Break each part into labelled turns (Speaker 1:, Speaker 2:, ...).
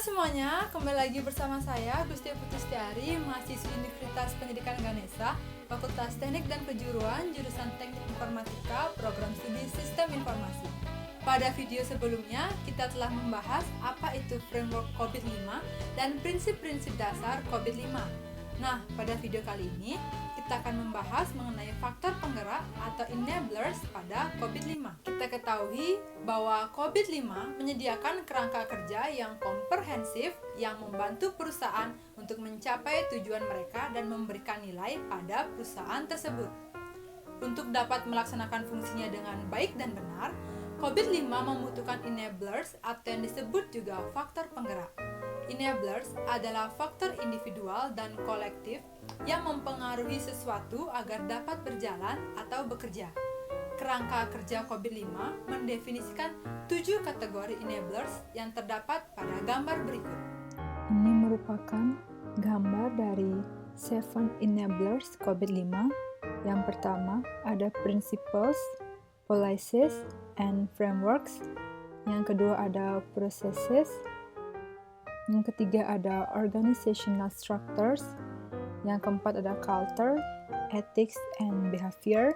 Speaker 1: semuanya, kembali lagi bersama saya Gustia Putustiari, mahasiswi Universitas Pendidikan Ganesha, Fakultas Teknik dan Kejuruan, jurusan Teknik Informatika, Program Studi Sistem Informasi. Pada video sebelumnya, kita telah membahas apa itu framework COVID-5 dan prinsip-prinsip dasar COVID-5. Nah, pada video kali ini, kita akan membahas mengenai faktor penggerak atau enablers pada COVID-5. Kita ketahui bahwa COVID-5 menyediakan kerangka kerja yang komprehensif yang membantu perusahaan untuk mencapai tujuan mereka dan memberikan nilai pada perusahaan tersebut. Untuk dapat melaksanakan fungsinya dengan baik dan benar, COVID-5 membutuhkan enablers atau yang disebut juga faktor penggerak. Enablers adalah faktor individual dan kolektif yang mempengaruhi sesuatu agar dapat berjalan atau bekerja. Kerangka kerja COVID-5 mendefinisikan 7 kategori enablers yang terdapat pada gambar berikut.
Speaker 2: Ini merupakan gambar dari 7 enablers COVID-5. Yang pertama ada principles, policies, and frameworks. Yang kedua ada processes. Yang ketiga ada organizational structures. Yang keempat ada culture, ethics, and behavior.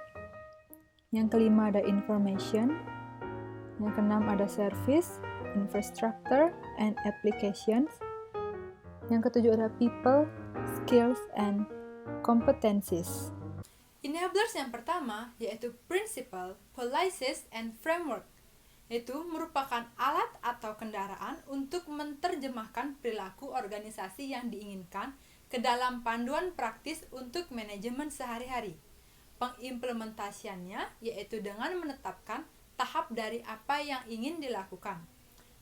Speaker 2: Yang kelima ada information. Yang keenam ada service, infrastructure, and applications. Yang ketujuh ada people, skills, and competencies.
Speaker 1: Enablers yang pertama yaitu principle, policies, and framework. Itu merupakan alat atau kendaraan untuk menerjemahkan perilaku organisasi yang diinginkan ke dalam panduan praktis untuk manajemen sehari-hari. Pengimplementasiannya yaitu dengan menetapkan tahap dari apa yang ingin dilakukan.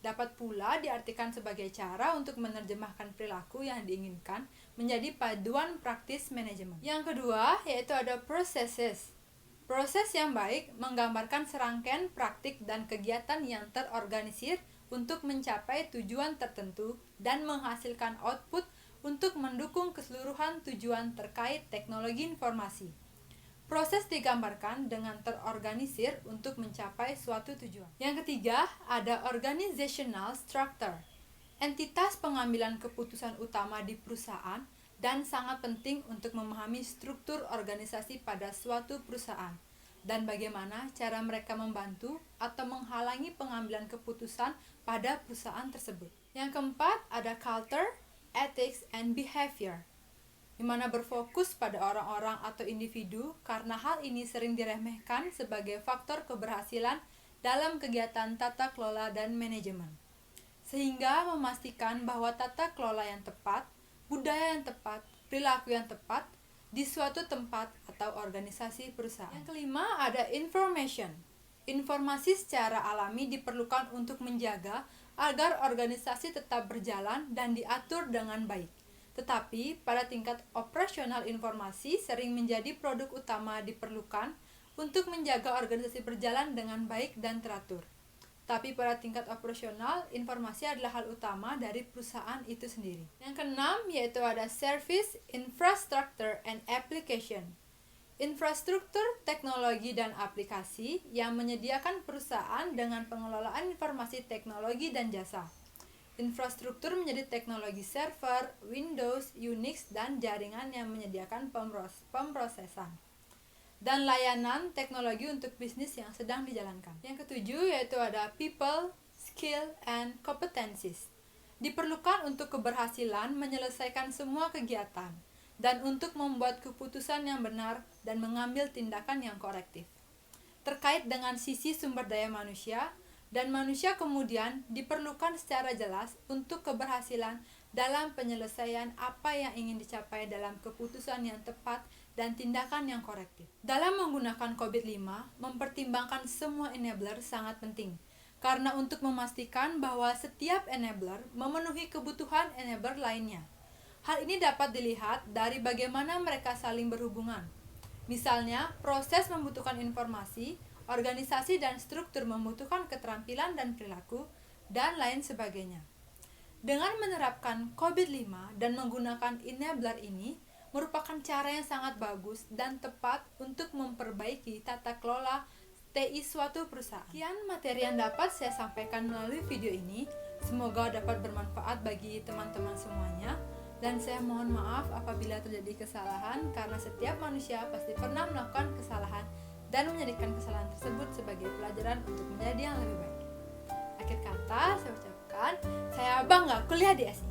Speaker 1: Dapat pula diartikan sebagai cara untuk menerjemahkan perilaku yang diinginkan menjadi panduan praktis manajemen. Yang kedua yaitu ada processes. Proses yang baik menggambarkan serangkaian praktik dan kegiatan yang terorganisir untuk mencapai tujuan tertentu dan menghasilkan output untuk mendukung keseluruhan tujuan terkait teknologi informasi. Proses digambarkan dengan terorganisir untuk mencapai suatu tujuan. Yang ketiga, ada organizational structure. Entitas pengambilan keputusan utama di perusahaan dan sangat penting untuk memahami struktur organisasi pada suatu perusahaan dan bagaimana cara mereka membantu atau menghalangi pengambilan keputusan pada perusahaan tersebut. Yang keempat, ada culture, ethics, and behavior, di mana berfokus pada orang-orang atau individu karena hal ini sering diremehkan sebagai faktor keberhasilan dalam kegiatan tata kelola dan manajemen. Sehingga memastikan bahwa tata kelola yang tepat, budaya yang tepat, perilaku yang tepat di suatu tempat atau organisasi perusahaan. Yang kelima ada information. Informasi secara alami diperlukan untuk menjaga agar organisasi tetap berjalan dan diatur dengan baik. Tetapi pada tingkat operasional informasi sering menjadi produk utama diperlukan untuk menjaga organisasi berjalan dengan baik dan teratur. Tapi pada tingkat operasional, informasi adalah hal utama dari perusahaan itu sendiri. Yang keenam yaitu ada service, infrastructure, and application. Infrastruktur, teknologi, dan aplikasi yang menyediakan perusahaan dengan pengelolaan informasi teknologi dan jasa. Infrastruktur menjadi teknologi server, Windows, Unix, dan jaringan yang menyediakan pemrosesan dan layanan teknologi untuk bisnis yang sedang dijalankan. Yang ketujuh yaitu ada people, skill, and competencies. Diperlukan untuk keberhasilan menyelesaikan semua kegiatan dan untuk membuat keputusan yang benar dan mengambil tindakan yang korektif. Terkait dengan sisi sumber daya manusia, dan manusia kemudian diperlukan secara jelas untuk keberhasilan dalam penyelesaian apa yang ingin dicapai dalam keputusan yang tepat dan tindakan yang korektif. Dalam menggunakan COVID-5, mempertimbangkan semua enabler sangat penting, karena untuk memastikan bahwa setiap enabler memenuhi kebutuhan enabler lainnya. Hal ini dapat dilihat dari bagaimana mereka saling berhubungan. Misalnya, proses membutuhkan informasi, organisasi dan struktur membutuhkan keterampilan dan perilaku, dan lain sebagainya. Dengan menerapkan COVID-5 dan menggunakan enabler ini, merupakan cara yang sangat bagus dan tepat untuk memperbaiki tata kelola TI suatu perusahaan. Sekian materi yang dapat saya sampaikan melalui video ini. Semoga dapat bermanfaat bagi teman-teman semuanya. Dan saya mohon maaf apabila terjadi kesalahan, karena setiap manusia pasti pernah melakukan kesalahan dan menjadikan kesalahan tersebut sebagai pelajaran untuk menjadi yang lebih baik. Akhir kata, saya ucapkan, saya bangga kuliah di SI.